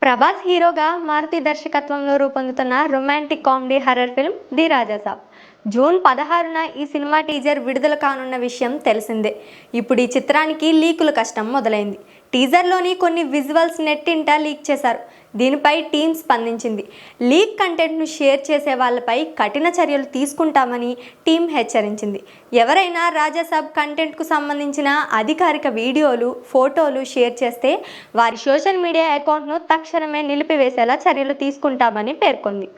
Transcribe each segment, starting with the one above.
ప్రభాస్ హీరోగా మారుతి దర్శకత్వంలో రూపొందుతున్న romantic comedy horror film the Raja Saab June 16న ఈ సినిమా టీజర్ విడుదల కానున్న విషయం తెలిసిందే. ఇప్పుడు ఈ చిత్రానికి లీకుల కష్టం మొదలైంది. టీజర్లోని కొన్ని విజువల్స్ నెట్టింట లీక్ చేశారు. దీనిపై టీం స్పందించింది. లీక్ కంటెంట్ను షేర్ చేసే వాళ్ళపై కఠిన చర్యలు తీసుకుంటామని టీం హెచ్చరించింది. ఎవరైనా రాజాసాబ్ కంటెంట్కు సంబంధించిన అధికారిక వీడియోలు, ఫోటోలు షేర్ చేస్తే వారి సోషల్ మీడియా అకౌంట్ను తక్షణమే నిలిపివేసేలా చర్యలు తీసుకుంటామని పేర్కొంది.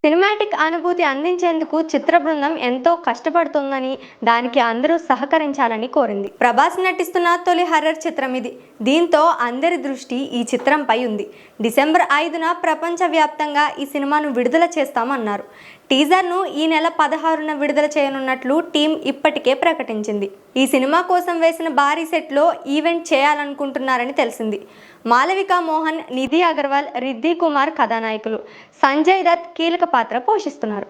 సినిమాటిక్ అనుభూతి అందించేందుకు చిత్ర బృందం ఎంతో కష్టపడుతుందని, దానికి అందరూ సహకరించాలని కోరింది. ప్రభాస్ నటిస్తున్న తొలి హర్రర్ చిత్రం ఇది. దీంతో అందరి దృష్టి ఈ చిత్రంపై ఉంది. డిసెంబర్ 5న ప్రపంచవ్యాప్తంగా ఈ సినిమాను విడుదల చేస్తామన్నారు. టీజర్ను ఈ నెల 16న విడుదల చేయనున్నట్లు టీం ఇప్పటికే ప్రకటించింది. ఈ సినిమా కోసం వేసిన భారీ సెట్లో ఈవెంట్ చేయాలనుకుంటున్నారని తెలిసింది. మాలవికా మోహన్, నిధి అగర్వాల్, రిద్ధి కుమార్ కథానాయకులు, సంజయ్ దత్ కీలక పాత్ర పోషిస్తున్నారు.